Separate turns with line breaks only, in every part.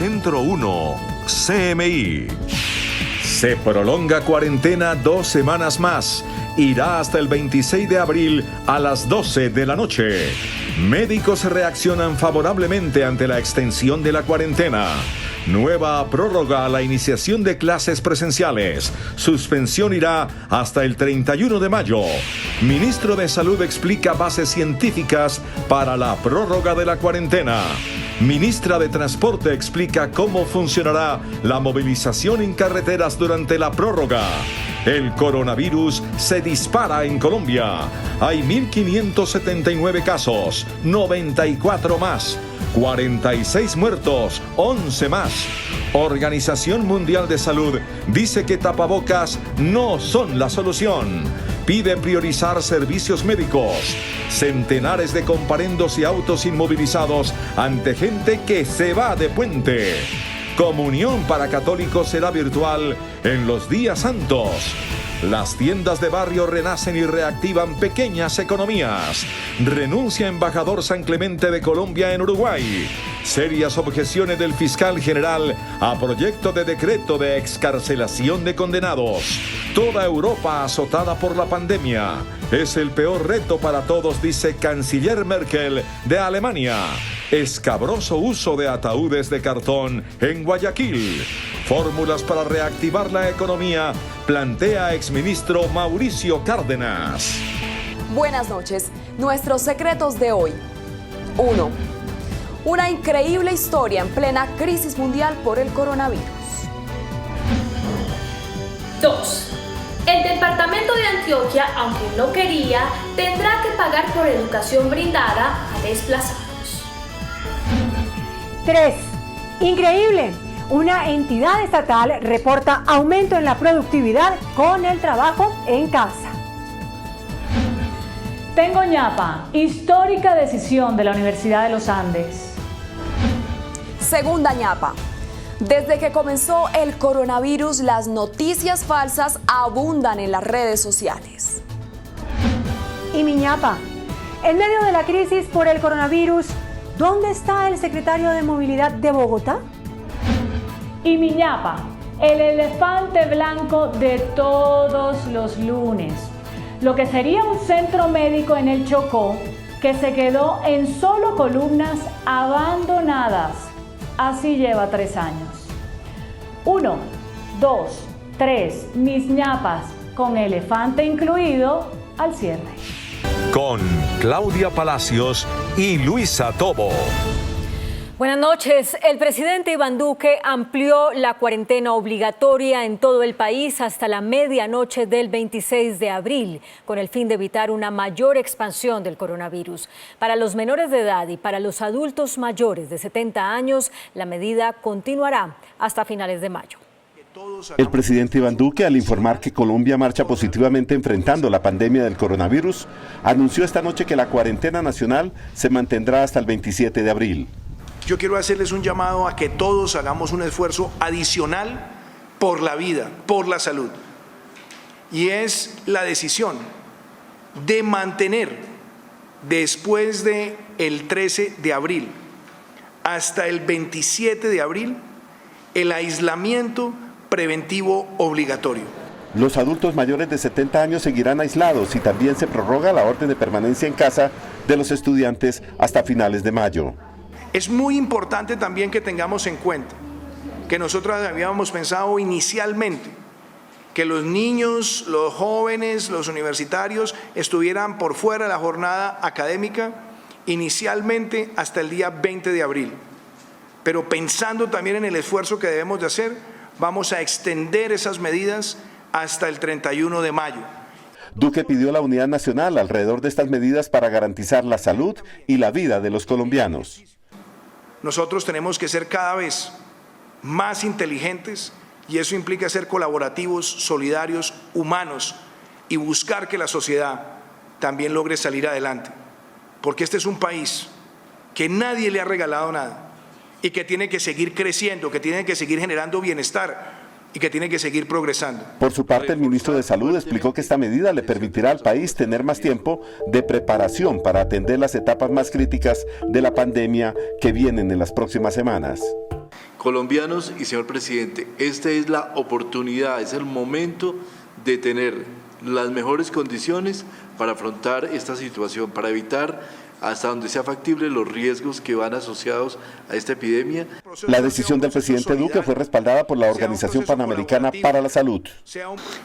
Centro 1, CMI. Se prolonga cuarentena 2 semanas más. Irá hasta el 26 de abril a las 12 de la noche. Médicos reaccionan favorablemente ante la extensión de la cuarentena. Nueva prórroga a la iniciación de clases presenciales. Suspensión irá hasta el 31 de mayo. Ministro de Salud explica bases científicas para la prórroga de la cuarentena. Ministra de Transporte explica cómo funcionará la movilización en carreteras durante la prórroga. El coronavirus se dispara en Colombia. Hay 1.579 casos, 94 más. 46 muertos, 11 más. Organización Mundial de Salud dice que tapabocas no son la solución. Pide priorizar servicios médicos. Centenares de comparendos y autos inmovilizados ante gente que se va de puente. Comunión para católicos será virtual en los días santos. Las tiendas de barrio renacen y reactivan pequeñas economías. Renuncia embajador San Clemente de Colombia en Uruguay. Serias objeciones del fiscal general a proyecto de decreto de excarcelación de condenados. Toda Europa azotada por la pandemia. Es el peor reto para todos, dice canciller Merkel de Alemania. Escabroso uso de ataúdes de cartón en Guayaquil. Fórmulas para reactivar la economía, plantea exministro Mauricio Cárdenas.
Buenas noches. Nuestros secretos de hoy. 1. Una increíble historia en plena crisis mundial por el coronavirus.
2. El departamento de Antioquia, aunque no quería, tendrá que pagar por educación brindada a desplazados.
3. Increíble. Una entidad estatal reporta aumento en la productividad con el trabajo en casa.
Tengo ñapa, histórica decisión de la Universidad de los Andes.
Segunda ñapa. Desde que comenzó el coronavirus, las noticias falsas abundan en las redes sociales.
Y mi ñapa, en medio de la crisis por el coronavirus, ¿dónde está el secretario de Movilidad de Bogotá?
Y mi ñapa, el elefante blanco de todos los lunes. Lo que sería un centro médico en el Chocó, que se quedó en solo columnas abandonadas. Así lleva 3 años. 1, 2, 3, mis ñapas, con elefante incluido, al cierre.
Con Claudia Palacios y Luisa Tobo.
Buenas noches. El presidente Iván Duque amplió la cuarentena obligatoria en todo el país hasta la medianoche del 26 de abril, con el fin de evitar una mayor expansión del coronavirus. Para los menores de edad y para los adultos mayores de 70 años, la medida continuará hasta finales de mayo.
El presidente Iván Duque, al informar que Colombia marcha positivamente enfrentando la pandemia del coronavirus, anunció esta noche que la cuarentena nacional se mantendrá hasta el 27 de abril.
Yo quiero hacerles un llamado a que todos hagamos un esfuerzo adicional por la vida, por la salud. Y es la decisión de mantener después del 13 de abril hasta el 27 de abril el aislamiento preventivo obligatorio.
Los adultos mayores de 70 años seguirán aislados y también se prorroga la orden de permanencia en casa de los estudiantes hasta finales de mayo.
Es muy importante también que tengamos en cuenta que nosotros habíamos pensado inicialmente que los niños, los jóvenes, los universitarios estuvieran por fuera de la jornada académica inicialmente hasta el día 20 de abril. Pero pensando también en el esfuerzo que debemos de hacer, vamos a extender esas medidas hasta el 31 de mayo.
Duque pidió la unidad nacional alrededor de estas medidas para garantizar la salud y la vida de los colombianos.
Nosotros tenemos que ser cada vez más inteligentes y eso implica ser colaborativos, solidarios, humanos y buscar que la sociedad también logre salir adelante. Porque este es un país que nadie le ha regalado nada y que tiene que seguir creciendo, que tiene que seguir generando bienestar y que tiene que seguir progresando.
Por su parte, el ministro de Salud explicó que esta medida le permitirá al país tener más tiempo de preparación para atender las etapas más críticas de la pandemia que vienen en las próximas semanas.
Colombianos y señor presidente, esta es la oportunidad, es el momento de tener las mejores condiciones para afrontar esta situación, para evitar hasta donde sea factible los riesgos que van asociados a esta epidemia.
La decisión del presidente Duque fue respaldada por la Organización Panamericana para la Salud.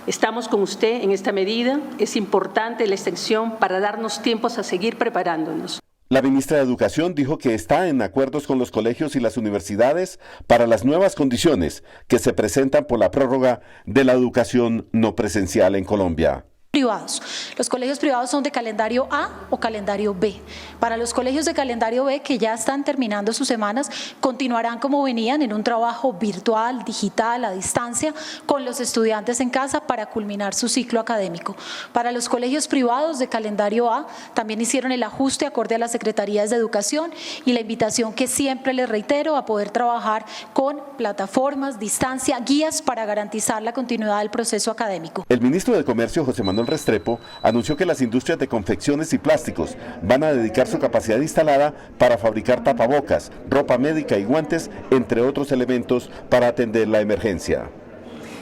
Estamos con usted en esta medida. Es importante la extensión para darnos tiempos a seguir preparándonos.
La ministra de Educación dijo que está en acuerdos con los colegios y las universidades para las nuevas condiciones que se presentan por la prórroga de la educación no presencial en Colombia.
Privados. Los colegios privados son de calendario A o calendario B. Para los colegios de calendario B, que ya están terminando sus semanas, continuarán como venían en un trabajo virtual, digital, a distancia, con los estudiantes en casa para culminar su ciclo académico. Para los colegios privados de calendario A, también hicieron el ajuste acorde a las secretarías de educación y la invitación que siempre les reitero a poder trabajar con plataformas, distancia, guías para garantizar la continuidad del proceso académico.
El ministro de Comercio, José Manuel Restrepo, anunció que las industrias de confecciones y plásticos van a dedicar su capacidad instalada para fabricar tapabocas, ropa médica y guantes, entre otros elementos para atender la emergencia.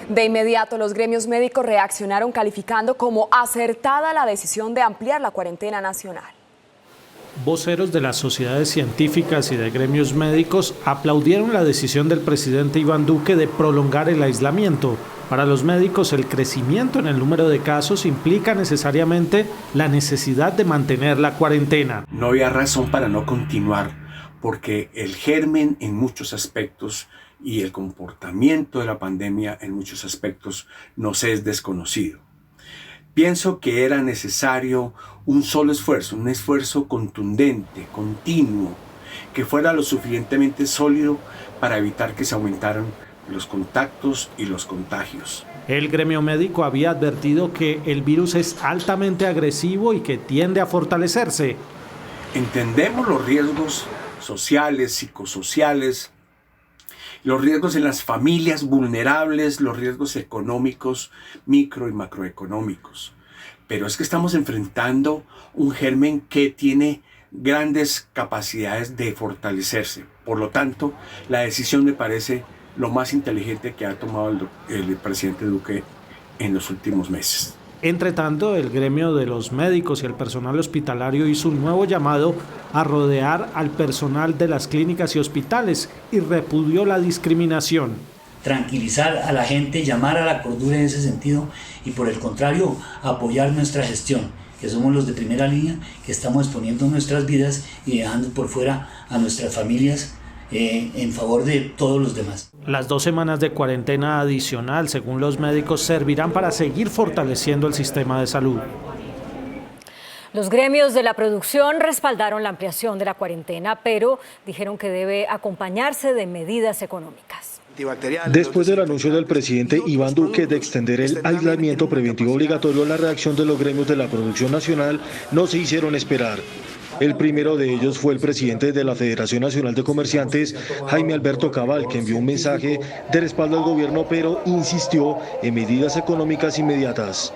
De inmediato, los gremios médicos reaccionaron calificando como acertada la decisión de ampliar la cuarentena nacional.
Voceros de las sociedades científicas y de gremios médicos aplaudieron la decisión del presidente Iván Duque de prolongar el aislamiento. Para los médicos, el crecimiento en el número de casos implica necesariamente la necesidad de mantener la cuarentena.
No había razón para no continuar, porque el germen en muchos aspectos y el comportamiento de la pandemia en muchos aspectos nos es desconocido. Pienso que era necesario un solo esfuerzo, un esfuerzo contundente, continuo, que fuera lo suficientemente sólido para evitar que se aumentaran los contactos y los contagios.
El gremio médico había advertido que el virus es altamente agresivo y que tiende a fortalecerse.
Entendemos los riesgos sociales, psicosociales, los riesgos en las familias vulnerables, los riesgos económicos, micro y macroeconómicos. Pero es que estamos enfrentando un germen que tiene grandes capacidades de fortalecerse. Por lo tanto, la decisión me parece lo más inteligente que ha tomado el presidente Duque en los últimos meses.
Entre tanto, el gremio de los médicos y el personal hospitalario hizo un nuevo llamado a rodear al personal de las clínicas y hospitales y repudió la discriminación.
Tranquilizar a la gente, llamar a la cordura en ese sentido y por el contrario, apoyar nuestra gestión, que somos los de primera línea, que estamos exponiendo nuestras vidas y dejando por fuera a nuestras familias en favor de todos los demás.
Las 2 semanas de cuarentena adicional, según los médicos, servirán para seguir fortaleciendo el sistema de salud.
Los gremios de la producción respaldaron la ampliación de la cuarentena, pero dijeron que debe acompañarse de medidas económicas.
Después del anuncio del presidente Iván Duque de extender el aislamiento preventivo obligatorio, la reacción de los gremios de la producción nacional no se hicieron esperar. El primero de ellos fue el presidente de la Federación Nacional de Comerciantes, Jaime Alberto Cabal, que envió un mensaje de respaldo al gobierno, pero insistió en medidas económicas inmediatas.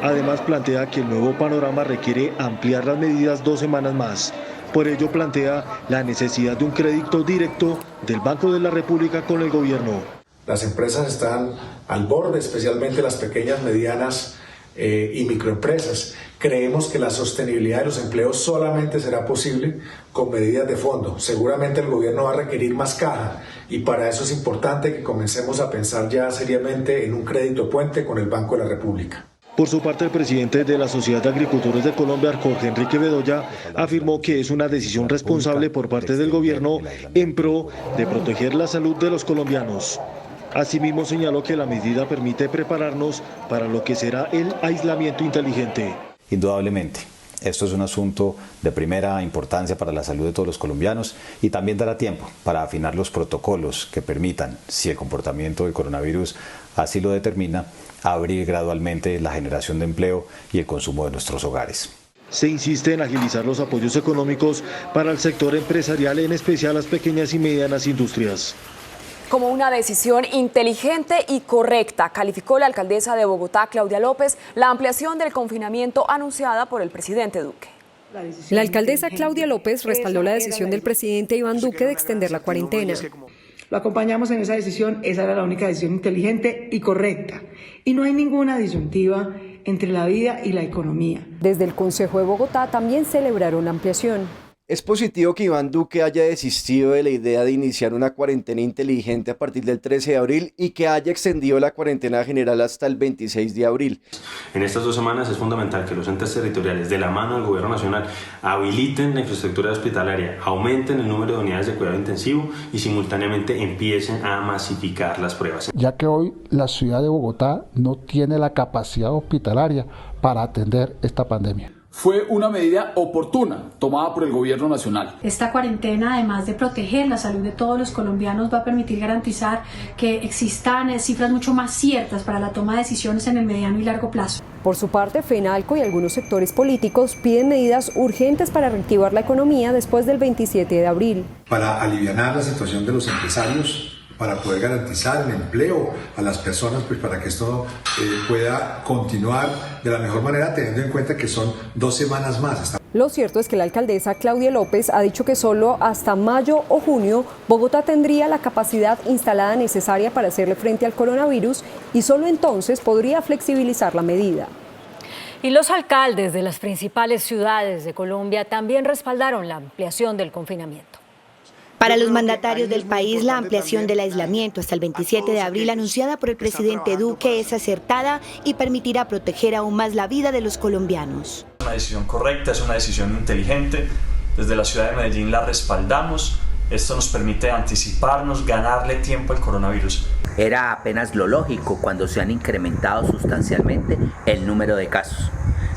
Además, plantea que el nuevo panorama requiere ampliar las medidas 2 semanas más. Por ello, plantea la necesidad de un crédito directo del Banco de la República con el gobierno.
Las empresas están al borde, especialmente las pequeñas, medianas y microempresas. Creemos que la sostenibilidad de los empleos solamente será posible con medidas de fondo. Seguramente el gobierno va a requerir más caja y para eso es importante que comencemos a pensar ya seriamente en un crédito puente con el Banco de la República.
Por su parte, el presidente de la Sociedad de Agricultores de Colombia, Jorge Enrique Bedoya, afirmó que es una decisión responsable por parte del gobierno en pro de proteger la salud de los colombianos. Asimismo, señaló que la medida permite prepararnos para lo que será el aislamiento inteligente.
Indudablemente, esto es un asunto de primera importancia para la salud de todos los colombianos y también dará tiempo para afinar los protocolos que permitan, si el comportamiento del coronavirus así lo determina, abrir gradualmente la generación de empleo y el consumo de nuestros hogares.
Se insiste en agilizar los apoyos económicos para el sector empresarial, en especial las pequeñas y medianas industrias.
Como una decisión inteligente y correcta, calificó la alcaldesa de Bogotá, Claudia López, la ampliación del confinamiento anunciada por el presidente Duque.
La alcaldesa Claudia López respaldó la decisión del presidente Iván Duque de extender la cuarentena. Lo acompañamos en esa decisión, esa era la única decisión inteligente y correcta. Y no hay ninguna disyuntiva entre la vida y la economía.
Desde el Consejo de Bogotá también celebraron la ampliación.
Es positivo que Iván Duque haya desistido de la idea de iniciar una cuarentena inteligente a partir del 13 de abril y que haya extendido la cuarentena general hasta el 26 de abril.
En estas 2 semanas es fundamental que los entes territoriales, de la mano del Gobierno Nacional, habiliten la infraestructura hospitalaria, aumenten el número de unidades de cuidado intensivo y simultáneamente empiecen a masificar las pruebas.
Ya que hoy la ciudad de Bogotá no tiene la capacidad hospitalaria para atender esta pandemia.
Fue una medida oportuna tomada por el Gobierno Nacional.
Esta cuarentena, además de proteger la salud de todos los colombianos, va a permitir garantizar que existan cifras mucho más ciertas para la toma de decisiones en el mediano y largo plazo.
Por su parte, FENALCO y algunos sectores políticos piden medidas urgentes para reactivar la economía después del 27 de abril.
Para alivianar la situación de los empresarios, para poder garantizar el empleo a las personas, pues para que esto pueda continuar de la mejor manera, teniendo en cuenta que son 2 semanas más.
Lo cierto es que la alcaldesa Claudia López ha dicho que solo hasta mayo o junio Bogotá tendría la capacidad instalada necesaria para hacerle frente al coronavirus y solo entonces podría flexibilizar la medida.
Y los alcaldes de las principales ciudades de Colombia también respaldaron la ampliación del confinamiento.
Para los mandatarios del país, la ampliación del aislamiento hasta el 27 de abril anunciada por el presidente Duque es acertada y permitirá proteger aún más la vida de los colombianos.
Es una decisión correcta, es una decisión inteligente. Desde la ciudad de Medellín la respaldamos. Esto nos permite anticiparnos, ganarle tiempo al coronavirus.
Era apenas lo lógico cuando se han incrementado sustancialmente el número de casos.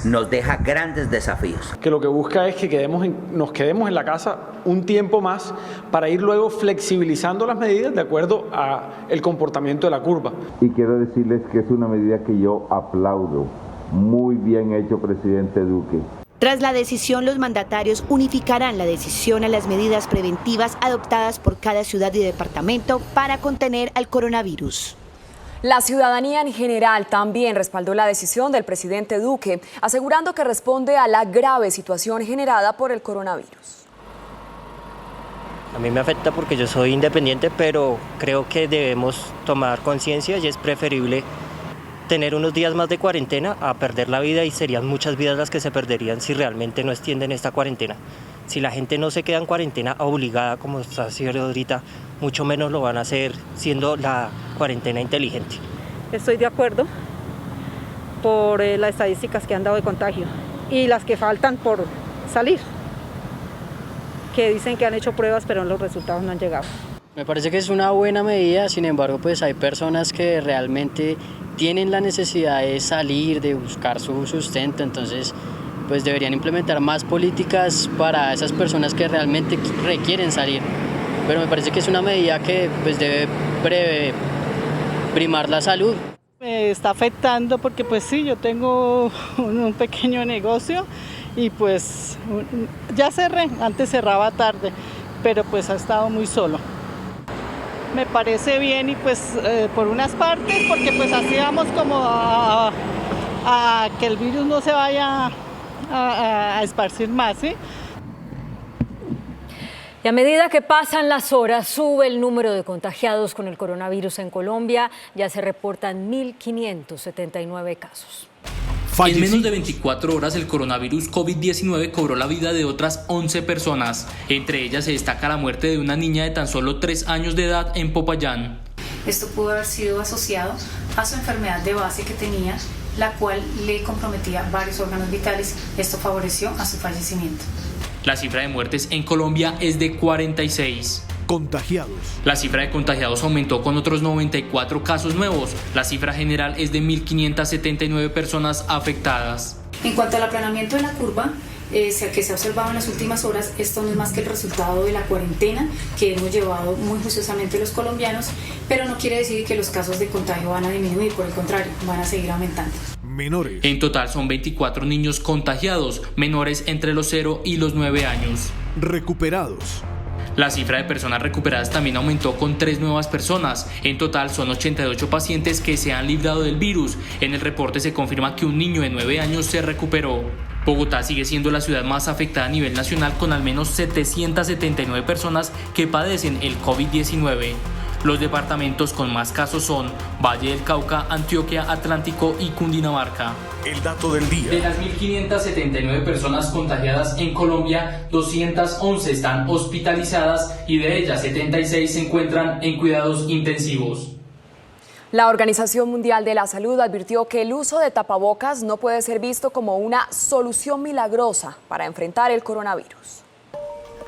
Nos deja grandes desafíos.
Que lo que busca es que nos quedemos en la casa un tiempo más para ir luego flexibilizando las medidas de acuerdo al comportamiento de la curva.
Y quiero decirles que es una medida que yo aplaudo. Muy bien hecho, presidente Duque.
Tras la decisión, los mandatarios unificarán la decisión a las medidas preventivas adoptadas por cada ciudad y departamento para contener al coronavirus.
La ciudadanía en general también respaldó la decisión del presidente Duque, asegurando que responde a la grave situación generada por el coronavirus.
A mí me afecta porque yo soy independiente, pero creo que debemos tomar conciencia y es preferible tener unos días más de cuarentena a perder la vida, y serían muchas vidas las que se perderían si realmente no extienden esta cuarentena. Si la gente no se queda en cuarentena obligada como está haciendo ahorita, mucho menos lo van a hacer siendo la cuarentena inteligente.
Estoy de acuerdo por las estadísticas que han dado de contagio y las que faltan por salir, que dicen que han hecho pruebas pero los resultados no han llegado.
Me parece que es una buena medida, sin embargo pues hay personas que realmente tienen la necesidad de salir, de buscar su sustento, entonces pues deberían implementar más políticas para esas personas que realmente requieren salir. Pero me parece que es una medida que pues debe primar la salud.
Me está afectando porque pues sí, yo tengo un pequeño negocio y pues ya cerré, antes cerraba tarde, pero pues ha estado muy solo. Me parece bien y pues por unas partes, porque pues así vamos como a que el virus no se vaya a esparcir más, ¿sí?
Y a medida que pasan las horas, sube el número de contagiados con el coronavirus en Colombia. Ya se reportan 1.579 casos.
En menos de 24 horas, el coronavirus COVID-19 cobró la vida de otras 11 personas. Entre ellas se destaca la muerte de una niña de tan solo 3 años de edad en Popayán.
Esto pudo haber sido asociado a su enfermedad de base que tenía, la cual le comprometía varios órganos vitales. Esto favoreció a su fallecimiento.
La cifra de muertes en Colombia es de 46.
Contagiados.
La cifra de contagiados aumentó con otros 94 casos nuevos. La cifra general es de 1.579 personas afectadas.
En cuanto al aplanamiento de la curva, que se ha observado en las últimas horas, esto no es más que el resultado de la cuarentena que hemos llevado muy juiciosamente los colombianos, pero no quiere decir que los casos de contagio van a disminuir, por el contrario, van a seguir aumentando.
Menores. En total son 24 niños contagiados, menores entre los 0 y los 9 años.
Recuperados.
La cifra de personas recuperadas también aumentó con 3 nuevas personas. En total son 88 pacientes que se han librado del virus. En el reporte se confirma que un niño de 9 años se recuperó. Bogotá sigue siendo la ciudad más afectada a nivel nacional, con al menos 779 personas que padecen el COVID-19. Los departamentos con más casos son Valle del Cauca, Antioquia, Atlántico y Cundinamarca.
El dato del día.
De las 1.579 personas contagiadas en Colombia, 211 están hospitalizadas y de ellas 76 se encuentran en cuidados intensivos.
La Organización Mundial de la Salud advirtió que el uso de tapabocas no puede ser visto como una solución milagrosa para enfrentar el coronavirus.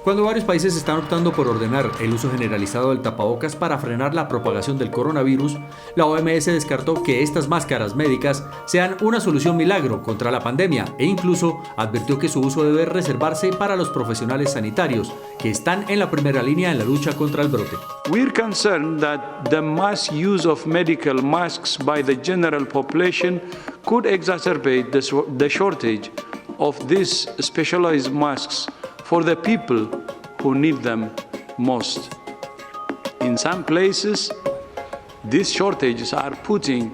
Cuando varios países están optando por ordenar el uso generalizado del tapabocas para frenar la propagación del coronavirus, la OMS descartó que estas máscaras médicas sean una solución milagro contra la pandemia e incluso advirtió que su uso debe reservarse para los profesionales sanitarios que están en la primera línea en la lucha contra el brote.
We're concerned that the mass use of medical masks by the general population could exacerbate the shortage of these specialized masks for the people who need them most. In some places, these shortages are putting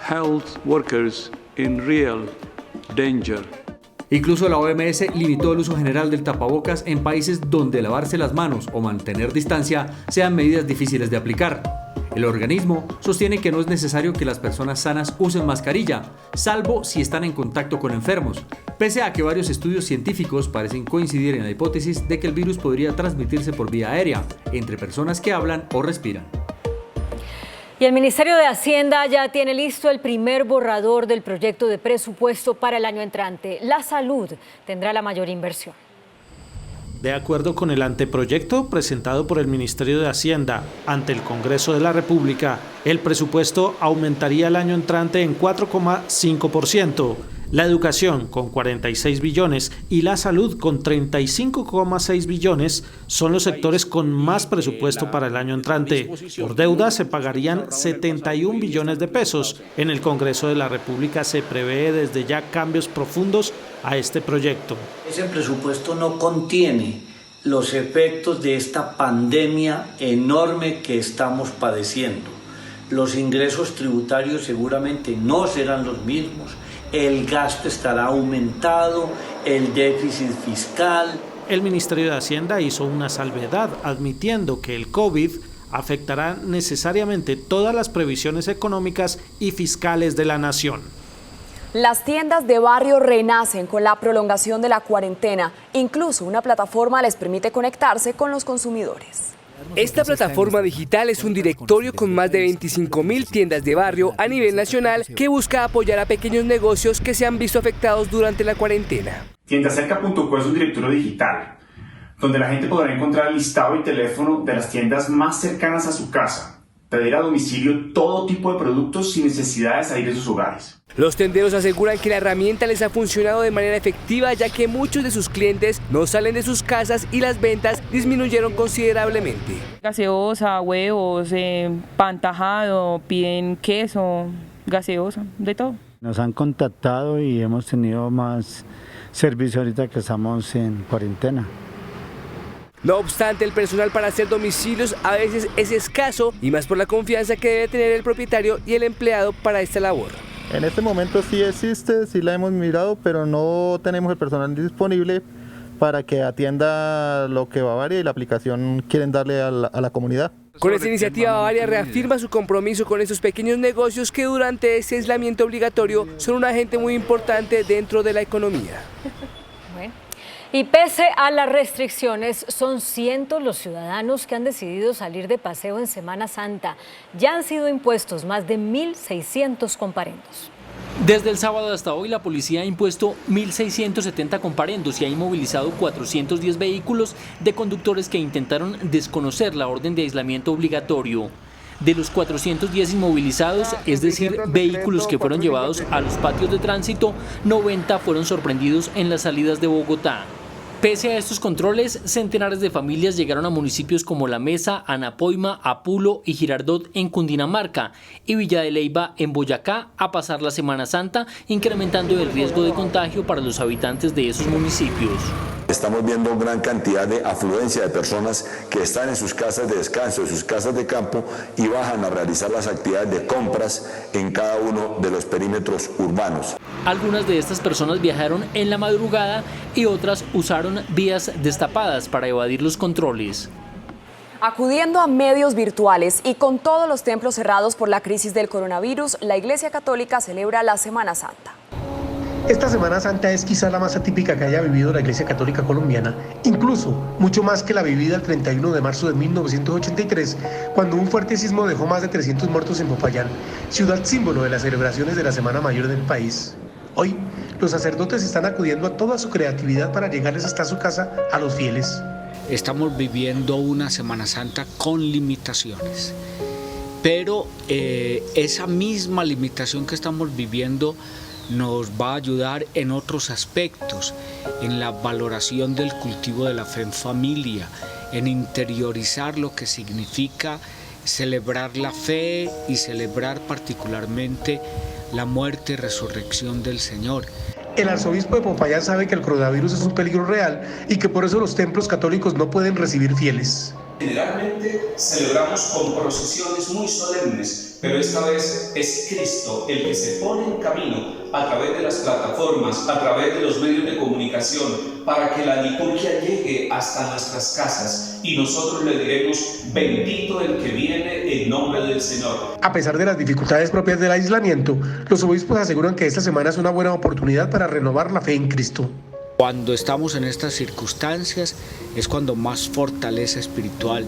health workers in real danger.
Incluso la OMS limitó el uso general del tapabocas en países donde lavarse las manos o mantener distancia sean medidas difíciles de aplicar. El organismo sostiene que no es necesario que las personas sanas usen mascarilla, salvo si están en contacto con enfermos, pese a que varios estudios científicos parecen coincidir en la hipótesis de que el virus podría transmitirse por vía aérea, entre personas que hablan o respiran.
Y el Ministerio de Hacienda ya tiene listo el primer borrador del proyecto de presupuesto para el año entrante. La salud tendrá la mayor inversión.
De acuerdo con el anteproyecto presentado por el Ministerio de Hacienda ante el Congreso de la República, el presupuesto aumentaría el año entrante en 4,5%, la educación con 46 billones y la salud con 35,6 billones son los sectores con más presupuesto para el año entrante. Por deuda se pagarían 71 billones de pesos. En el Congreso de la República se prevé desde ya cambios profundos a este proyecto.
Ese presupuesto no contiene los efectos de esta pandemia enorme que estamos padeciendo. Los ingresos tributarios seguramente no serán los mismos. El gasto estará aumentado, el déficit fiscal.
El Ministerio de Hacienda hizo una salvedad admitiendo que el COVID afectará necesariamente todas las previsiones económicas y fiscales de la nación.
Las tiendas de barrio renacen con la prolongación de la cuarentena. Incluso una plataforma les permite conectarse con los consumidores.
Esta plataforma digital es un directorio con más de 25.000 tiendas de barrio a nivel nacional que busca apoyar a pequeños negocios que se han visto afectados durante la cuarentena.
Tiendacerca.co es un directorio digital donde la gente podrá encontrar el listado y teléfono de las tiendas más cercanas a su casa, pedir a domicilio todo tipo de productos sin necesidad de salir de sus hogares.
Los tenderos aseguran que la herramienta les ha funcionado de manera efectiva ya que muchos de sus clientes no salen de sus casas y las ventas disminuyeron considerablemente.
Gaseosa, huevos, pan tajado, piden queso, gaseosa, de todo.
Nos han contactado y hemos tenido más servicio ahorita que estamos en cuarentena.
No obstante, el personal para hacer domicilios a veces es escaso y más por la confianza que debe tener el propietario y el empleado para esta labor.
En este momento sí existe, sí la hemos mirado, pero no tenemos el personal disponible para que atienda lo que Bavaria y la aplicación quieren darle a la comunidad.
Con esta iniciativa, Bavaria reafirma su compromiso con esos pequeños negocios que durante este aislamiento obligatorio son un agente muy importante dentro de la economía.
Y pese a las restricciones, son cientos los ciudadanos que han decidido salir de paseo en Semana Santa. Ya han sido impuestos más de 1.600 comparendos.
Desde el sábado hasta hoy, la policía ha impuesto 1.670 comparendos y ha inmovilizado 410 vehículos de conductores que intentaron desconocer la orden de aislamiento obligatorio. De los 410 inmovilizados, es decir, vehículos que fueron llevados a los patios de tránsito, 90 fueron sorprendidos en las salidas de Bogotá. Pese a estos controles, centenares de familias llegaron a municipios como La Mesa, Anapoima, Apulo y Girardot en Cundinamarca y Villa de Leyva en Boyacá a pasar la Semana Santa, incrementando el riesgo de contagio para los habitantes de esos municipios.
Estamos viendo gran cantidad de afluencia de personas que están en sus casas de descanso, en sus casas de campo y bajan a realizar las actividades de compras en cada uno de los perímetros urbanos.
Algunas de estas personas viajaron en la madrugada y otras usaron vías destapadas para evadir los controles.
Acudiendo a medios virtuales y con todos los templos cerrados por la crisis del coronavirus, la Iglesia Católica celebra la Semana Santa.
Esta Semana Santa es quizá la más atípica que haya vivido la Iglesia Católica colombiana, incluso mucho más que la vivida el 31 de marzo de 1983, cuando un fuerte sismo dejó más de 300 muertos en Popayán, ciudad símbolo de las celebraciones de la Semana Mayor del país. Hoy, los sacerdotes están acudiendo a toda su creatividad para llegarles hasta su casa a los fieles.
Estamos viviendo una Semana Santa con limitaciones, pero esa misma limitación que estamos viviendo nos va a ayudar en otros aspectos, en la valoración del cultivo de la fe en familia, en interiorizar lo que significa celebrar la fe y celebrar particularmente la muerte y resurrección del Señor.
El arzobispo de Popayán sabe que el coronavirus es un peligro real y que por eso los templos católicos no pueden recibir fieles.
Generalmente celebramos con procesiones muy solemnes, pero esta vez es Cristo el que se pone en camino a través de las plataformas, a través de los medios de comunicación, para que la liturgia llegue hasta nuestras casas y nosotros le diremos: bendito el que viene en nombre del Señor.
A pesar de las dificultades propias del aislamiento, los obispos aseguran que esta semana es una buena oportunidad para renovar la fe en Cristo.
Cuando estamos en estas circunstancias es cuando más fortaleza espiritual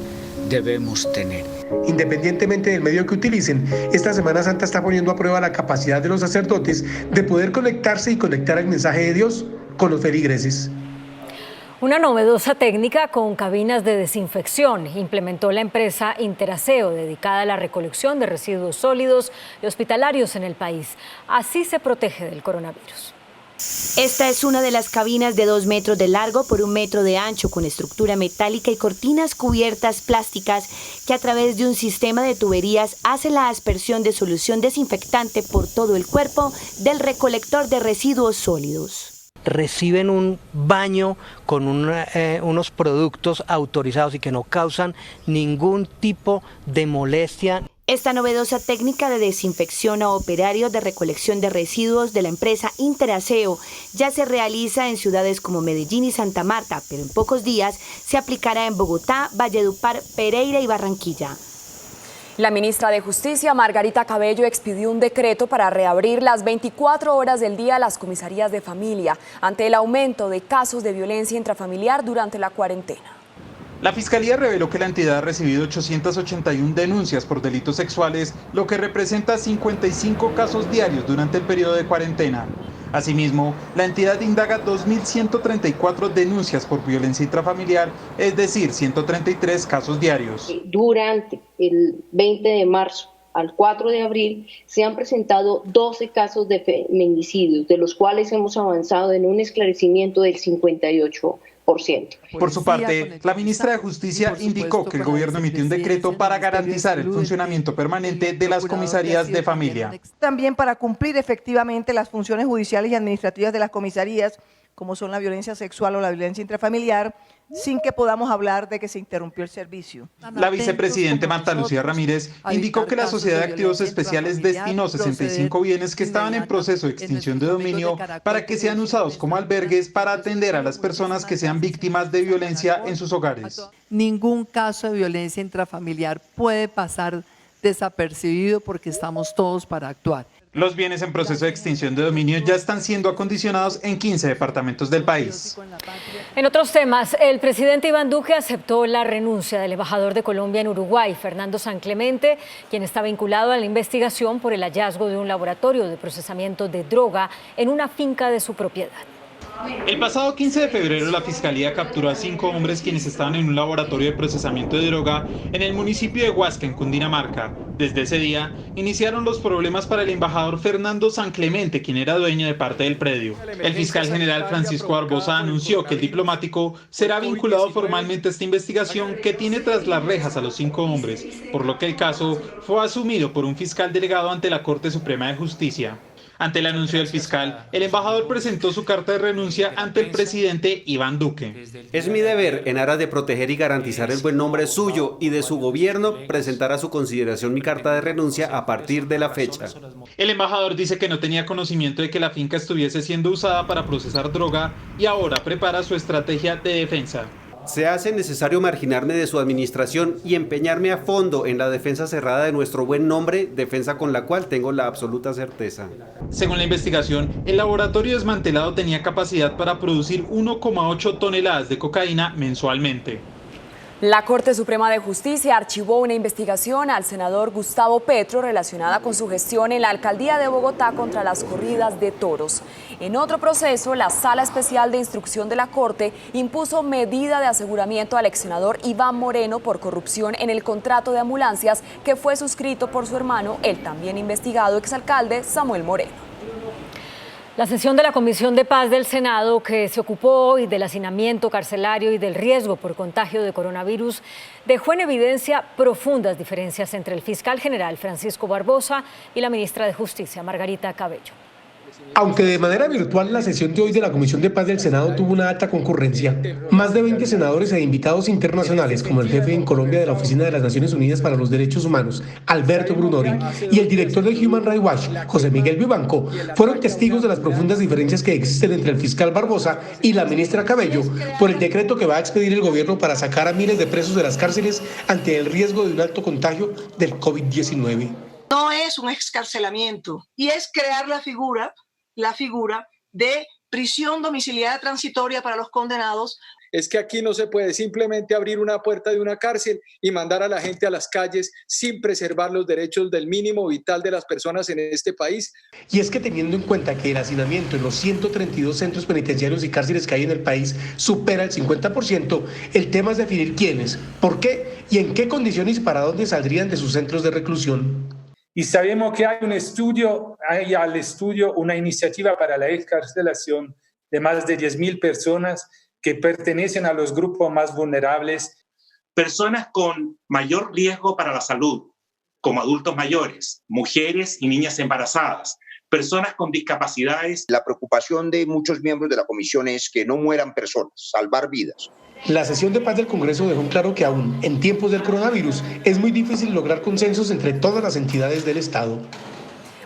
debemos tener.
Independientemente del medio que utilicen, esta Semana Santa está poniendo a prueba la capacidad de los sacerdotes de poder conectarse y conectar el mensaje de Dios con los feligreses.
Una novedosa técnica con cabinas de desinfección implementó la empresa Interaseo, dedicada a la recolección de residuos sólidos y hospitalarios en el país. Así se protege del coronavirus.
Esta es una de las cabinas de 2 metros de largo por 1 metro de ancho, con estructura metálica y cortinas cubiertas plásticas que a través de un sistema de tuberías hace la aspersión de solución desinfectante por todo el cuerpo del recolector de residuos sólidos.
Reciben un baño con unos productos autorizados y que no causan ningún tipo de molestia.
Esta novedosa técnica de desinfección a operarios de recolección de residuos de la empresa Interaseo ya se realiza en ciudades como Medellín y Santa Marta, pero en pocos días se aplicará en Bogotá, Valledupar, Pereira y Barranquilla.
La ministra de Justicia, Margarita Cabello, expidió un decreto para reabrir las 24 horas del día las comisarías de familia ante el aumento de casos de violencia intrafamiliar durante la cuarentena.
La Fiscalía reveló que la entidad ha recibido 881 denuncias por delitos sexuales, lo que representa 55 casos diarios durante el periodo de cuarentena. Asimismo, la entidad indaga 2.134 denuncias por violencia intrafamiliar, es decir, 133 casos diarios.
Durante el 20 de marzo al 4 de abril se han presentado 12 casos de feminicidios, de los cuales hemos avanzado en un esclarecimiento del 58%.
Por su parte, la ministra de Justicia indicó que el gobierno emitió un decreto para garantizar el funcionamiento permanente de las comisarías de familia.
También para cumplir efectivamente las funciones judiciales y administrativas de las comisarías, como son la violencia sexual o la violencia intrafamiliar, sin que podamos hablar de que se interrumpió el servicio.
La vicepresidenta Marta Lucía Ramírez indicó que la Sociedad de Activos Especiales destinó 65 bienes que estaban en proceso de extinción de dominio para que sean usados como albergues para atender a las personas que sean víctimas de violencia en sus hogares.
Ningún caso de violencia intrafamiliar puede pasar desapercibido porque estamos todos para actuar.
Los bienes en proceso de extinción de dominio ya están siendo acondicionados en 15 departamentos del país.
En otros temas, el presidente Iván Duque aceptó la renuncia del embajador de Colombia en Uruguay, Fernando San Clemente, quien está vinculado a la investigación por el hallazgo de un laboratorio de procesamiento de droga en una finca de su propiedad.
El pasado 15 de febrero la Fiscalía capturó a 5 hombres quienes estaban en un laboratorio de procesamiento de droga en el municipio de Huasca, en Cundinamarca. Desde ese día iniciaron los problemas para el embajador Fernando San Clemente, quien era dueño de parte del predio. El fiscal general Francisco Barbosa anunció que el diplomático será vinculado formalmente a esta investigación que tiene tras las rejas a los 5 hombres, por lo que el caso fue asumido por un fiscal delegado ante la Corte Suprema de Justicia. Ante el anuncio del fiscal, el embajador presentó su carta de renuncia ante el presidente Iván Duque.
Es mi deber, en aras de proteger y garantizar el buen nombre suyo y de su gobierno, presentar a su consideración mi carta de renuncia a partir de la fecha.
El embajador dice que no tenía conocimiento de que la finca estuviese siendo usada para procesar droga y ahora prepara su estrategia de defensa.
Se hace necesario marginarme de su administración y empeñarme a fondo en la defensa cerrada de nuestro buen nombre, defensa con la cual tengo la absoluta certeza.
Según la investigación, el laboratorio desmantelado tenía capacidad para producir 1,8 toneladas de cocaína mensualmente.
La Corte Suprema de Justicia archivó una investigación al senador Gustavo Petro relacionada con su gestión en la alcaldía de Bogotá contra las corridas de toros. En otro proceso, la Sala Especial de Instrucción de la Corte impuso medida de aseguramiento al ex senador Iván Moreno por corrupción en el contrato de ambulancias que fue suscrito por su hermano, el también investigado exalcalde Samuel Moreno.
La sesión de la Comisión de Paz del Senado, que se ocupó hoy del hacinamiento carcelario y del riesgo por contagio de coronavirus, dejó en evidencia profundas diferencias entre el fiscal general Francisco Barbosa y la ministra de Justicia, Margarita Cabello.
Aunque de manera virtual la sesión de hoy de la Comisión de Paz del Senado tuvo una alta concurrencia, más de 20 senadores e invitados internacionales, como el jefe en Colombia de la Oficina de las Naciones Unidas para los Derechos Humanos, Alberto Brunori, y el director de Human Rights Watch, José Miguel Vivanco, fueron testigos de las profundas diferencias que existen entre el fiscal Barbosa y la ministra Cabello por el decreto que va a expedir el gobierno para sacar a miles de presos de las cárceles ante el riesgo de un alto contagio del COVID-19.
No es un excarcelamiento y es crear la figura de prisión domiciliaria transitoria para los condenados.
Es que aquí no se puede simplemente abrir una puerta de una cárcel y mandar a la gente a las calles sin preservar los derechos del mínimo vital de las personas en este país.
Y es que teniendo en cuenta que el hacinamiento en los 132 centros penitenciarios y cárceles que hay en el país supera el 50%, el tema es definir quiénes, por qué y en qué condiciones y para dónde saldrían de sus centros de reclusión.
Y sabemos que hay al estudio una iniciativa para la excarcelación de más de 10.000 personas que pertenecen a los grupos más vulnerables.
Personas con mayor riesgo para la salud, como adultos mayores, mujeres y niñas embarazadas, personas con discapacidades.
La preocupación de muchos miembros de la comisión es que no mueran personas, salvar vidas.
La sesión de paz del Congreso dejó claro que aún en tiempos del coronavirus es muy difícil lograr consensos entre todas las entidades del Estado.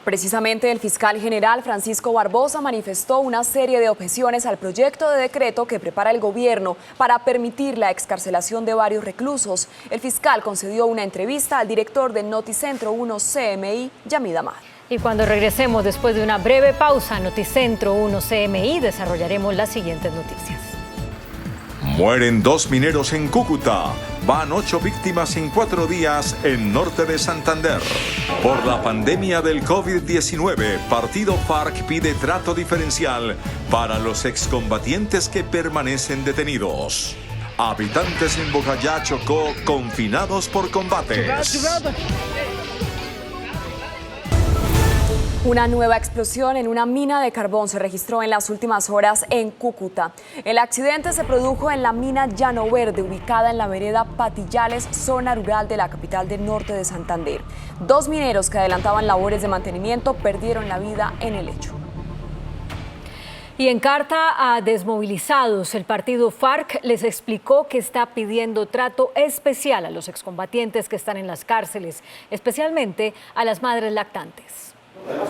Precisamente el fiscal general Francisco Barbosa manifestó una serie de objeciones al proyecto de decreto que prepara el gobierno para permitir la excarcelación de varios reclusos. El fiscal concedió una entrevista al director de Noticentro 1 CMI, Yamid Amad.
Y cuando regresemos después de una breve pausa, Noticentro 1 CMI, desarrollaremos las siguientes noticias.
Mueren 2 mineros en Cúcuta. Van 8 víctimas en 4 días en norte de Santander. Por la pandemia del COVID-19, Partido FARC pide trato diferencial para los excombatientes que permanecen detenidos. Habitantes en Bojayá, Chocó, confinados por combates.
Una nueva explosión en una mina de carbón se registró en las últimas horas en Cúcuta. El accidente se produjo en la mina Llano Verde, ubicada en la vereda Patillales, zona rural de la capital del norte de Santander. 2 mineros que adelantaban labores de mantenimiento perdieron la vida en el hecho.
Y en carta a desmovilizados, el partido FARC les explicó que está pidiendo trato especial a los excombatientes que están en las cárceles, especialmente a las madres lactantes.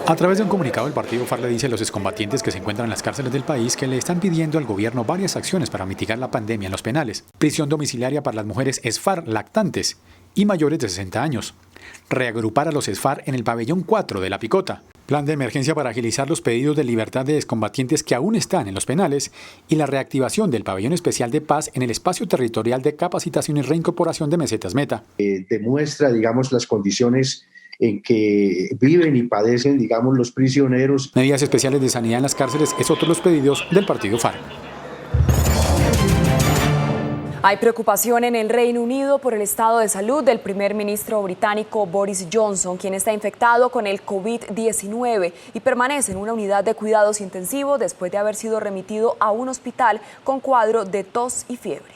A través de un comunicado, el partido FARC le dice a los excombatientes que se encuentran en las cárceles del país que le están pidiendo al gobierno varias acciones para mitigar la pandemia en los penales. Prisión domiciliaria para las mujeres ESFAR lactantes y mayores de 60 años. Reagrupar a los ESFAR en el pabellón 4 de La Picota. Plan de emergencia para agilizar los pedidos de libertad de excombatientes que aún están en los penales y la reactivación del pabellón especial de paz en el espacio territorial de capacitación y reincorporación de Mesetas Meta.
Demuestra, digamos, las condiciones en que viven y padecen, digamos, los prisioneros.
Medidas especiales de sanidad en las cárceles es otro de los pedidos del partido FARC.
Hay preocupación en el Reino Unido por el estado de salud del primer ministro británico Boris Johnson, quien está infectado con el COVID-19 y permanece en una unidad de cuidados intensivos después de haber sido remitido a un hospital con cuadro de tos y fiebre.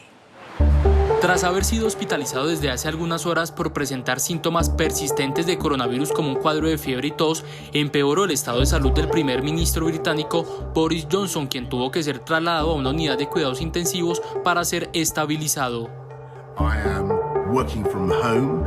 Tras haber sido hospitalizado desde hace algunas horas por presentar síntomas persistentes de coronavirus como un cuadro de fiebre y tos, empeoró el estado de salud del primer ministro británico Boris Johnson, quien tuvo que ser trasladado a una unidad de cuidados intensivos para ser estabilizado.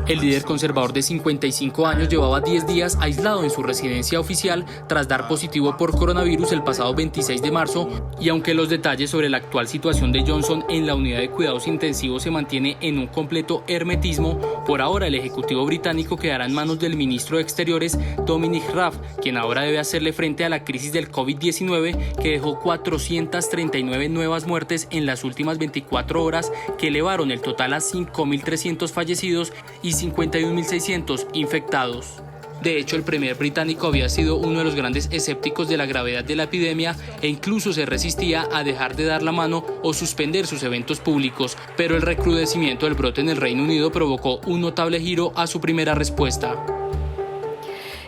El líder conservador de 55 años llevaba 10 días aislado en su residencia oficial tras dar positivo por coronavirus el pasado 26 de marzo, y aunque los detalles sobre la actual situación de Johnson en la unidad de cuidados intensivos se mantiene en un completo hermetismo, por ahora el ejecutivo británico quedará en manos del ministro de Exteriores Dominic Raab, quien ahora debe hacerle frente a la crisis del COVID-19 que dejó 439 nuevas muertes en las últimas 24 horas, que elevaron el total a 5.300 fallecidos y 51.600 infectados. De hecho, el premier británico había sido uno de los grandes escépticos de la gravedad de la epidemia e incluso se resistía a dejar de dar la mano o suspender sus eventos públicos, pero el recrudecimiento del brote en el Reino Unido provocó un notable giro a su primera respuesta.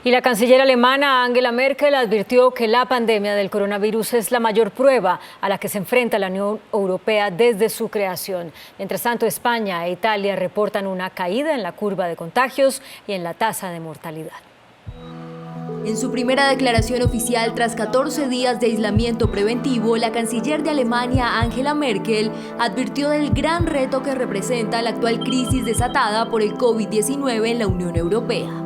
Y la canciller alemana Angela Merkel advirtió que la pandemia del coronavirus es la mayor prueba a la que se enfrenta la Unión Europea desde su creación. Mientras tanto, España e Italia reportan una caída en la curva de contagios y en la tasa de mortalidad.
En su primera declaración oficial tras 14 días de aislamiento preventivo, la canciller de Alemania, Angela Merkel, advirtió del gran reto que representa la actual crisis desatada por el COVID-19 en la Unión Europea.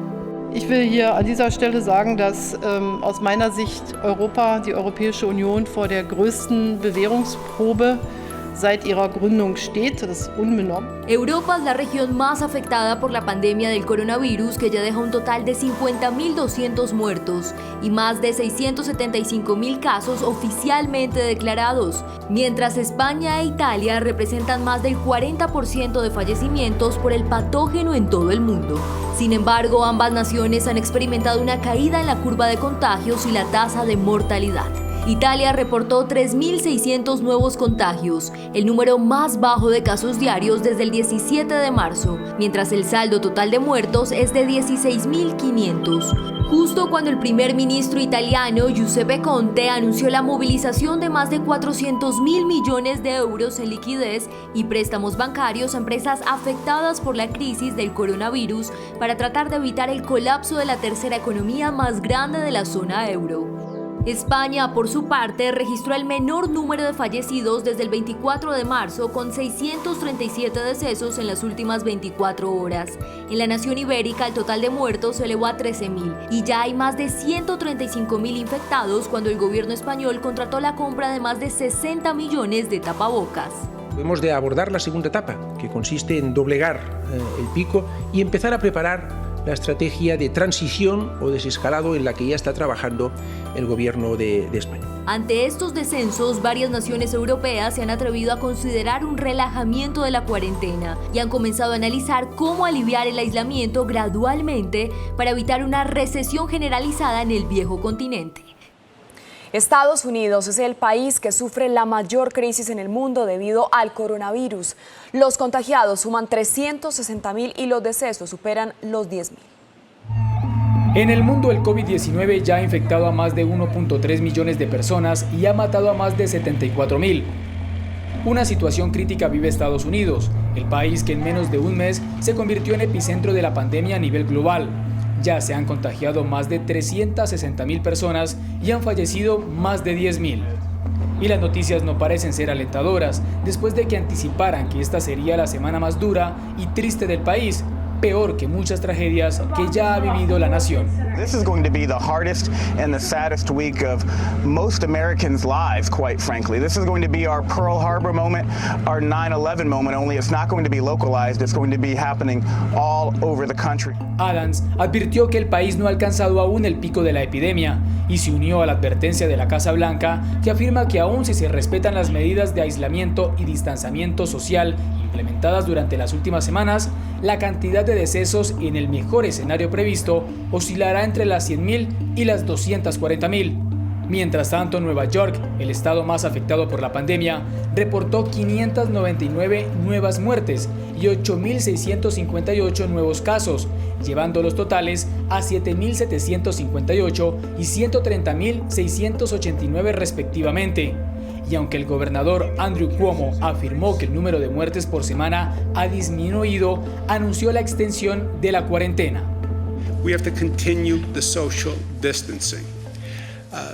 Ich will hier an dieser Stelle sagen, dass aus meiner Sicht Europa, die Europäische Union, vor der größten Bewährungsprobe seit ihrer Gründung steht. Das ist unbenommen.
Europa es la región más afectada por la pandemia del coronavirus, que ya deja un total de 50.200 muertos y más de 675.000 casos oficialmente declarados, mientras España e Italia representan más del 40% de fallecimientos por el patógeno en todo el mundo. Sin embargo, ambas naciones han experimentado una caída en la curva de contagios y la tasa de mortalidad. Italia reportó 3.600 nuevos contagios, el número más bajo de casos diarios desde el 17 de marzo, mientras el saldo total de muertos es de 16.500. Justo cuando el primer ministro italiano Giuseppe Conte anunció la movilización de más de 400.000 millones de euros en liquidez y préstamos bancarios a empresas afectadas por la crisis del coronavirus para tratar de evitar el colapso de la tercera economía más grande de la zona euro. España, por su parte, registró el menor número de fallecidos desde el 24 de marzo, con 637 decesos en las últimas 24 horas. En la nación ibérica, el total de muertos se elevó a 13.000 y ya hay más de 135.000 infectados cuando el gobierno español contrató la compra de más de 60 millones de tapabocas.
Hemos de abordar la segunda etapa, que consiste en doblegar el pico y empezar a preparar la estrategia de transición o desescalado en la que ya está trabajando el gobierno de España.
Ante estos descensos, varias naciones europeas se han atrevido a considerar un relajamiento de la cuarentena y han comenzado a analizar cómo aliviar el aislamiento gradualmente para evitar una recesión generalizada en el viejo continente.
Estados Unidos es el país que sufre la mayor crisis en el mundo debido al coronavirus. Los contagiados suman 360.000 y los decesos superan los 10.000.
En el mundo, el COVID-19 ya ha infectado a más de 1.3 millones de personas y ha matado a más de 74.000. Una situación crítica vive Estados Unidos, el país que en menos de un mes se convirtió en epicentro de la pandemia a nivel global. Ya se han contagiado más de 360.000 personas y han fallecido más de 10.000. Y las noticias no parecen ser alentadoras, después de que anticiparan que esta sería la semana más dura y triste del país, peor que muchas tragedias que ya ha vivido la nación.
This is going to be the hardest and the saddest week of most Americans' lives, quite frankly. This is going to be our Pearl Harbor moment, our 9/11 moment, only it's not going to be localized, it's going to be happening all over the country.
Adams advirtió que el país no ha alcanzado aún el pico de la epidemia y se unió a la advertencia de la Casa Blanca, que afirma que aún si se respetan las medidas de aislamiento y distanciamiento social implementadas durante las últimas semanas, la cantidad de decesos en el mejor escenario previsto oscilará entre las 100.000 y las 240.000. Mientras tanto, Nueva York, el estado más afectado por la pandemia, reportó 599 nuevas muertes y 8.658 nuevos casos, llevando los totales a 7.758 y 130.689 respectivamente. Y aunque el gobernador Andrew Cuomo afirmó que el número de muertes por semana ha disminuido, anunció la extensión de la cuarentena.
We have to continue the social distancing.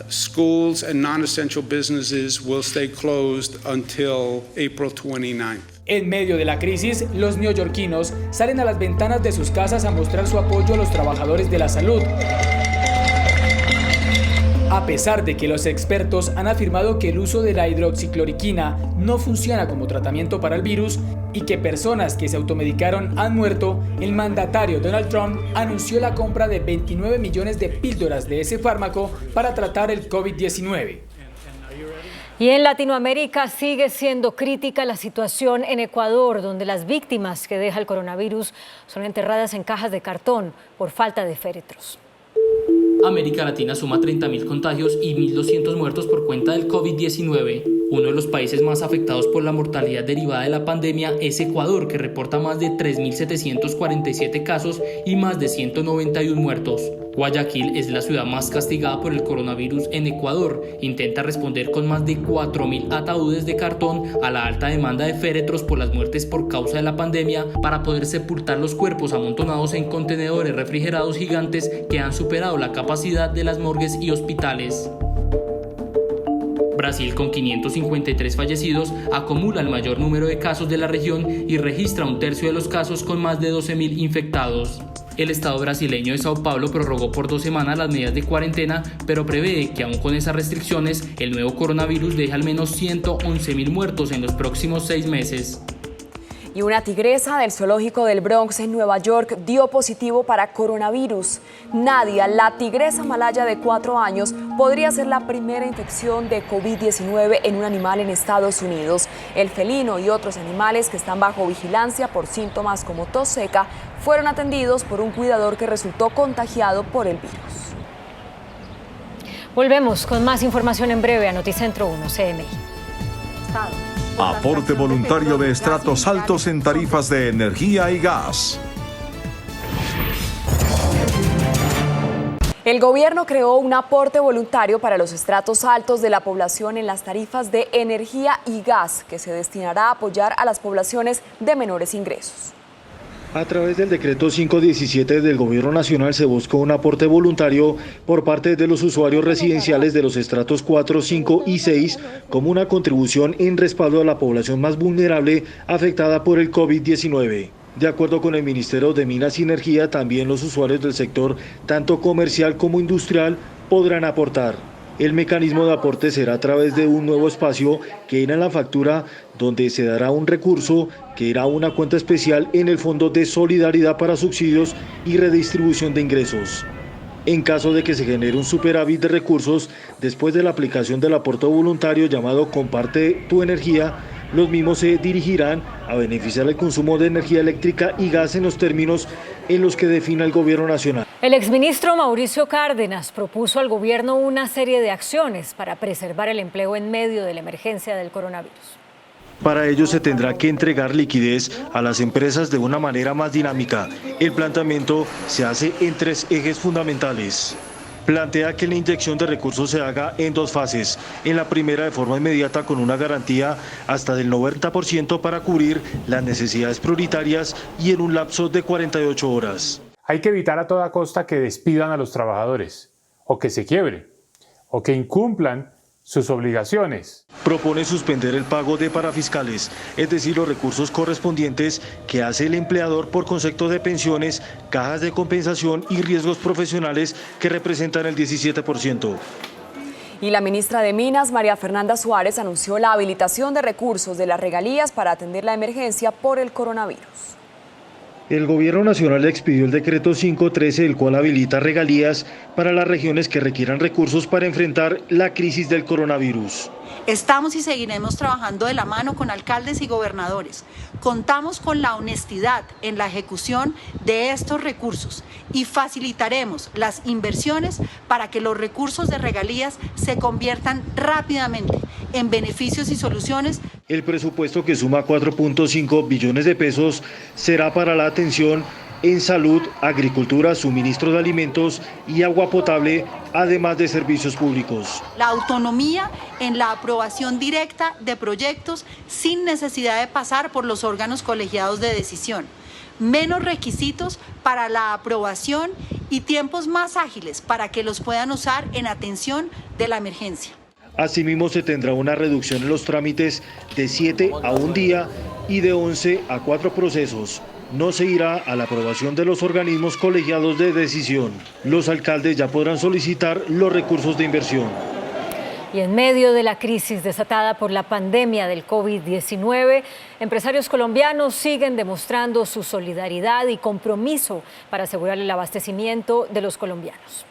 Schools and non-essential businesses will stay closed until April 29th.
En medio de la crisis, los neoyorquinos salen a las ventanas de sus casas a mostrar su apoyo a los trabajadores de la salud. A pesar de que los expertos han afirmado que el uso de la hidroxicloroquina no funciona como tratamiento para el virus y que personas que se automedicaron han muerto, el mandatario Donald Trump anunció la compra de 29 millones de píldoras de ese fármaco para tratar el COVID-19.
Y en Latinoamérica sigue siendo crítica la situación en Ecuador, donde las víctimas que deja el coronavirus son enterradas en cajas de cartón por falta de féretros.
América Latina suma 30.000 contagios y 1.200 muertos por cuenta del COVID-19. Uno de los países más afectados por la mortalidad derivada de la pandemia es Ecuador, que reporta más de 3.747 casos y más de 191 muertos. Guayaquil es la ciudad más castigada por el coronavirus en Ecuador. Intenta responder con más de 4.000 ataúdes de cartón a la alta demanda de féretros por las muertes por causa de la pandemia para poder sepultar los cuerpos amontonados en contenedores refrigerados gigantes que han superado la capacidad de las morgues y hospitales. Brasil, con 553 fallecidos, acumula el mayor número de casos de la región y registra un tercio de los casos con más de 12.000 infectados. El estado brasileño de Sao Paulo prorrogó por 2 semanas las medidas de cuarentena, pero prevé que aún con esas restricciones, el nuevo coronavirus deje al menos 111.000 muertos en los próximos 6 meses.
Y una tigresa del zoológico del Bronx en Nueva York dio positivo para coronavirus. Nadia, la tigresa malaya de 4 años, podría ser la primera infección de COVID-19 en un animal en Estados Unidos. El felino y otros animales que están bajo vigilancia por síntomas como tos seca fueron atendidos por un cuidador que resultó contagiado por el virus.
Volvemos con más información en breve a Noticentro 1 CMI.
Aporte voluntario de estratos altos en tarifas de energía y gas.
El gobierno creó un aporte voluntario para los estratos altos de la población en las tarifas de energía y gas, que se destinará a apoyar a las poblaciones de menores ingresos.
A través del decreto 517 del Gobierno Nacional se buscó un aporte voluntario por parte de los usuarios residenciales de los estratos 4, 5 y 6 como una contribución en respaldo a la población más vulnerable afectada por el COVID-19. De acuerdo con el Ministerio de Minas y Energía, también los usuarios del sector, tanto comercial como industrial, podrán aportar. El mecanismo de aporte será a través de un nuevo espacio que irá en la factura, donde se dará un recurso que irá a una cuenta especial en el Fondo de Solidaridad para Subsidios y Redistribución de Ingresos. En caso de que se genere un superávit de recursos, después de la aplicación del aporte voluntario llamado Comparte tu Energía, los mismos se dirigirán a beneficiar el consumo de energía eléctrica y gas en los términos en los que defina el Gobierno Nacional.
El exministro Mauricio Cárdenas propuso al gobierno una serie de acciones para preservar el empleo en medio de la emergencia del coronavirus.
Para ello se tendrá que entregar liquidez a las empresas de una manera más dinámica. El planteamiento se hace en 3 ejes fundamentales. Plantea que la inyección de recursos se haga en 2 fases. En la primera, de forma inmediata, con una garantía hasta del 90% para cubrir las necesidades prioritarias y en un lapso de 48 horas.
Hay que evitar a toda costa que despidan a los trabajadores, o que se quiebren, o que incumplan sus obligaciones.
Propone suspender el pago de parafiscales, es decir, los recursos correspondientes que hace el empleador por concepto de pensiones, cajas de compensación y riesgos profesionales que representan el 17%.
Y la ministra de Minas, María Fernanda Suárez, anunció la habilitación de recursos de las regalías para atender la emergencia por el coronavirus.
El Gobierno Nacional expidió el decreto 513, el cual habilita regalías para las regiones que requieran recursos para enfrentar la crisis del coronavirus.
Estamos y seguiremos trabajando de la mano con alcaldes y gobernadores. Contamos con la honestidad en la ejecución de estos recursos y facilitaremos las inversiones para que los recursos de regalías se conviertan rápidamente en beneficios y soluciones.
El presupuesto, que suma 4.5 billones de pesos, será para la atención en salud, agricultura, suministro de alimentos y agua potable, además de servicios públicos.
La autonomía en la aprobación directa de proyectos sin necesidad de pasar por los órganos colegiados de decisión. Menos requisitos para la aprobación y tiempos más ágiles para que los puedan usar en atención de la emergencia.
Asimismo, se tendrá una reducción en los trámites de 7 a 1 día y de 11 a 4 procesos. No se irá a la aprobación de los organismos colegiados de decisión. Los alcaldes ya podrán solicitar los recursos de inversión.
Y en medio de la crisis desatada por la pandemia del COVID-19, empresarios colombianos siguen demostrando su solidaridad y compromiso para asegurar el abastecimiento de los colombianos.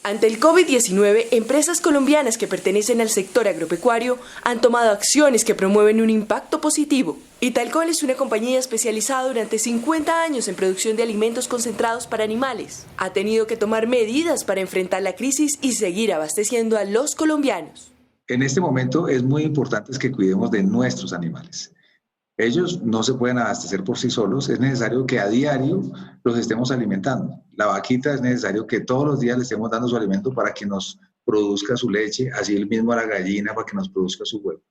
Ante el COVID-19, empresas colombianas que pertenecen al sector agropecuario han tomado acciones que promueven un impacto positivo. Italcol es una compañía especializada durante 50 años en producción de alimentos concentrados para animales. Ha tenido que tomar medidas para enfrentar la crisis y seguir abasteciendo a los colombianos.
En este momento es muy importante que cuidemos de nuestros animales. Ellos no se pueden abastecer por sí solos, es necesario que a diario los estemos alimentando. La vaquita es necesario que todos los días le estemos dando su alimento para que nos produzca su leche, así el mismo a la gallina para que nos produzca su huevo.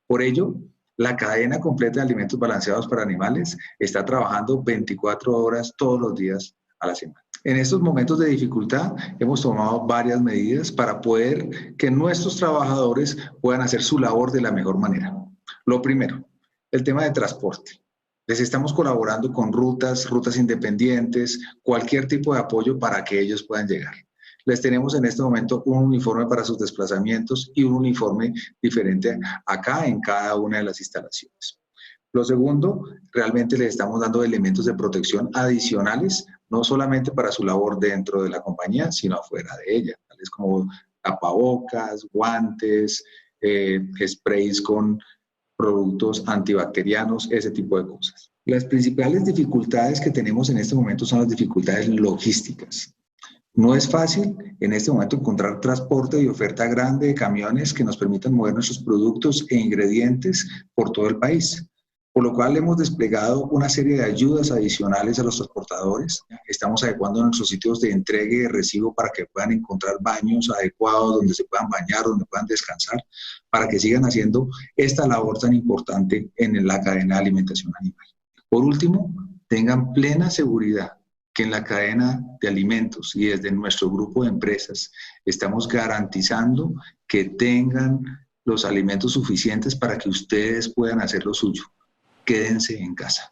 Por ello, la cadena completa de alimentos balanceados para animales está trabajando 24 horas todos los días a la semana. En estos momentos de dificultad hemos tomado varias medidas para poder que nuestros trabajadores puedan hacer su labor de la mejor manera. Lo primero, el tema de transporte. Les estamos colaborando con rutas independientes, cualquier tipo de apoyo para que ellos puedan llegar. Les tenemos en este momento un uniforme para sus desplazamientos y un uniforme diferente acá en cada una de las instalaciones. Lo segundo, realmente les estamos dando elementos de protección adicionales, no solamente para su labor dentro de la compañía, sino afuera de ella, tales como tapabocas, guantes, sprays con productos antibacterianos, ese tipo de cosas. Las principales dificultades que tenemos en este momento son las dificultades logísticas. No es fácil en este momento encontrar transporte y oferta grande de camiones que nos permitan mover nuestros productos e ingredientes por todo el país, por lo cual hemos desplegado una serie de ayudas adicionales a los transportadores. Estamos adecuando nuestros sitios de entrega y de recibo para que puedan encontrar baños adecuados, donde se puedan bañar, donde puedan descansar, para que sigan haciendo esta labor tan importante en la cadena de alimentación animal. Por último, tengan plena seguridad que en la cadena de alimentos y desde nuestro grupo de empresas estamos garantizando que tengan los alimentos suficientes para que ustedes puedan hacer lo suyo. Quédense en casa.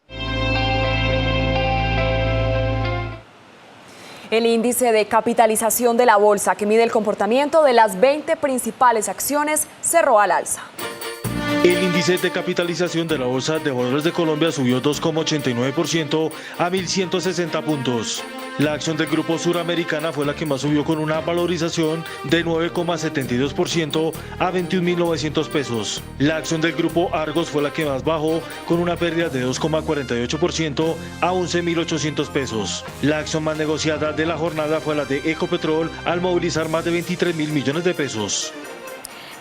El índice de capitalización de la bolsa, que mide el comportamiento de las 20 principales acciones, cerró al alza.
El índice de capitalización de la Bolsa de Valores de Colombia subió 2,89% a 1.160 puntos. La acción del Grupo Suramericana fue la que más subió con una valorización de 9,72% a 21.900 pesos. La acción del Grupo Argos fue la que más bajó con una pérdida de 2,48% a 11.800 pesos. La acción más negociada de la jornada fue la de Ecopetrol al movilizar más de 23.000 millones de pesos.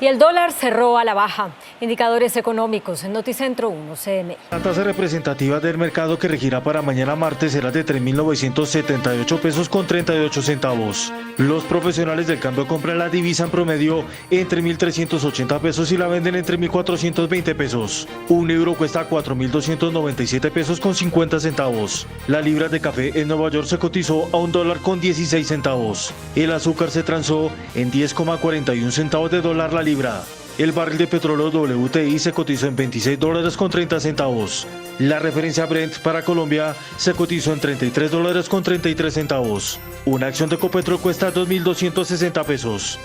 Y el dólar cerró a la baja. Indicadores económicos en Noticentro 1 CM.
La tasa representativa del mercado que regirá para mañana martes será de 3.978 pesos con 38 centavos. Los profesionales del cambio compran la divisa en promedio entre 1.380 pesos y la venden entre 1.420 pesos. Un euro cuesta 4.297 pesos con 50 centavos. La libra de café en Nueva York se cotizó a $1 con 16 centavos. El azúcar se transó en 10,41 centavos de dólar la libra. El barril de petróleo WTI se cotizó en $26 con 30 centavos. La referencia Brent para Colombia se cotizó en $33 con 33 centavos. Una acción de Ecopetrol cuesta 2.260 pesos.